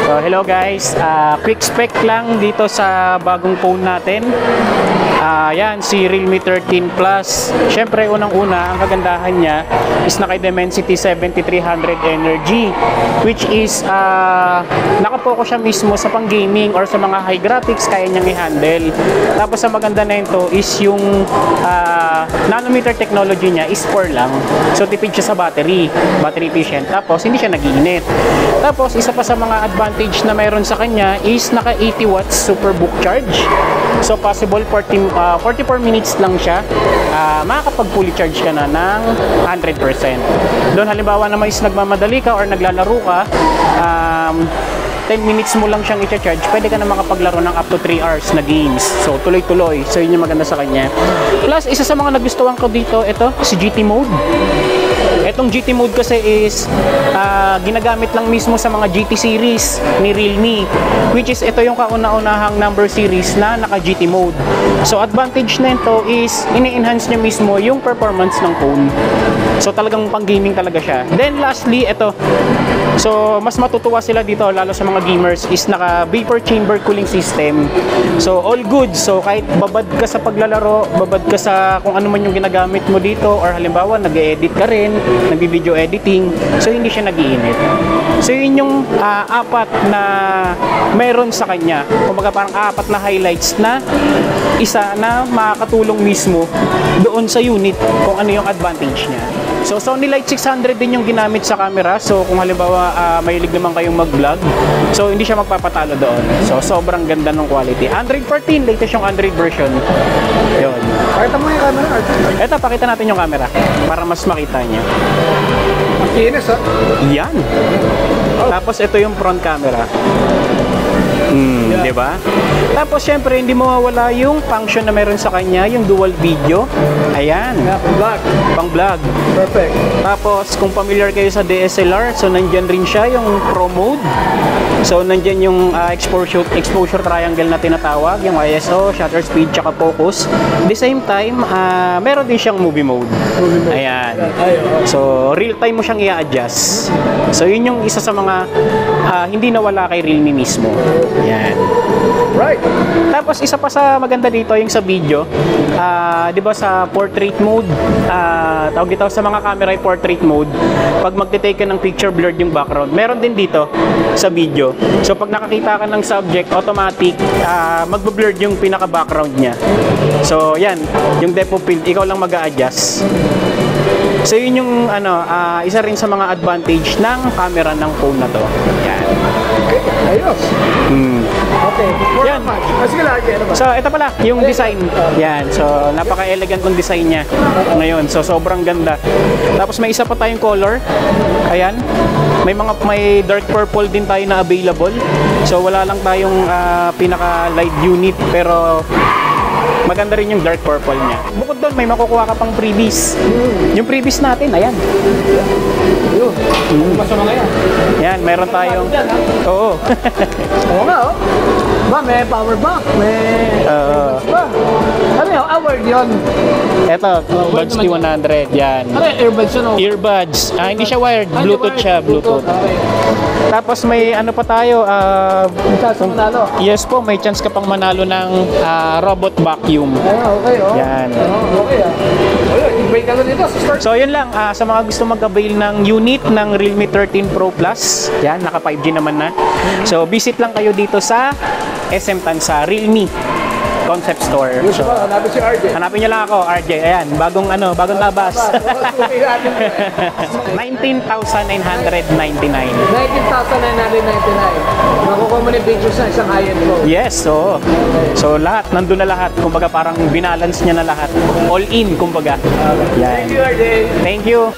So hello guys, quick spec lang dito sa bagong phone natin. Yan, si Realme 13 Plus. Siyempre, unang-una, ang kagandahan niya is naka-Dimensity 7300 Energy, which is nakapokus siya mismo sa pang-gaming or sa mga high graphics, kaya niyang i-handle. Tapos, ang maganda na ito is yung nanometer technology niya is 4 lang. So, tipid siya sa battery efficient. Tapos, hindi siya nag-iinit. Tapos, isa pa sa mga advantage na mayroon sa kanya is naka 80 watts Superbook charge. So, possible 44 minutes lang siya, makakapag fully charge ka na ng 100%. Doon halimbawa naman is nagmamadali ka or naglalaro ka, 10 minutes mo lang siyang i-charge, pwede ka na makapaglaro ng up to 3 hours na games. So, tuloy-tuloy. So, yun yung maganda sa kanya. Plus, isa sa mga nagustuhan ko dito, ito, si GT Mode. Etong GT Mode kasi is ginagamit lang mismo sa mga GT series ni Realme, which is ito yung kauna-unahang number series na naka GT Mode. So advantage na ito is ini-enhance niya mismo yung performance ng phone. So talagang pang gaming talaga siya. Then lastly, ito. So mas matutuwa sila dito lalo sa mga gamers is naka vapor chamber cooling system. So all good. So kahit babad ka sa paglalaro, babad ka sa kung ano man yung ginagamit mo dito, or halimbawa nag-edit ka rin, nagbi-video editing, so hindi siya nag-iinit. So yun yung apat na meron sa kanya. Kumbaga parang apat na highlights na isa na makakatulong mismo doon sa unit kung ano yung advantage niya. So Sony Light 600 din yung ginamit sa camera. So kung halimbawa mahilig naman kayong mag-vlog, so hindi siya magpapatalo doon. So sobrang ganda ng quality. Android 14, latest yung Android version. Yun. Pakita mo yung camera, Arthur. Eto, pakita natin yung camera para mas makita niya. Ang kinis, ha? Yan. Tapos ito yung front camera. Di ba? Tapos syempre hindi mawawala yung function na meron sa kanya, yung dual video. Ayan. Yeah, pang-vlog. Pang-vlog. Perfect. Tapos kung familiar kayo sa DSLR, so nandyan rin siya yung Pro Mode. So nandyan yung exposure triangle na tinatawag, yung ISO, shutter speed, tsaka focus. At the same time, meron din siyang movie mode. Ayan. So real time mo siyang i-adjust. So yun yung isa sa mga hindi nawala kay Realme mismo. Ayan. Right. Tapos isa pa sa maganda dito yung sa video, 'di ba sa portrait mode, tawag dito sa mga camera yung portrait mode, pag magte-take ka ng picture, blurred yung background. Meron din dito sa video. So pag nakakita ka ng subject, automatic magbe-blurred yung pinaka-background niya. So yan, yung depth of field, ikaw lang mag-a-adjust. So yun yung isa rin sa mga advantage ng camera ng phone na to. Yan. Okay, ayos. Okay, before Yan. naman. Sige lang, ano ba? So ito pala, yung design. Yan. So napaka-elegant ng design niya ngayon. So sobrang ganda. Tapos may isa pa tayong color. Ayan. May dark purple din tayo na available. So wala lang tayong pinaka-light unit, pero maganda rin yung dark purple niya. Bukod doon, may makukuha ka pang freebies. Yung freebies natin, ayan. Yun. Maso na yan. Yan, meron tayong... Oo. Oo nga, oh. Ba, may power bank, may... ba? Ano yun? Award yun. Eto, Buds T100, yan. Ano yung earbuds yun? Earbuds. Hindi siya wired. Bluetooth siya, Bluetooth. Okay. Tapos may ano pa tayo, Chance mo manalo. yes po, may chance ka pang manalo ng robot vacuum. Okay, oh. Yan. Okay, ah. Ayun, i-break ka dito sa start. So yun lang, sa mga gusto mag-avail ng unit ng Realme 13 Pro Plus, yan, naka 5G naman na. So visit lang kayo dito sa SM Tansa, Realme Concept Store. So, hanapin si RJ. Hanapin niyo lang ako, RJ. Ayan, bagong labas. 19,999. 19,999. Makukuha mo na yung pictures na isang high-end phone. Yes, so lahat, nandun na lahat. Kumbaga parang binalance niya na lahat. All in, kumbaga. Yan. Thank you, RJ. Thank you.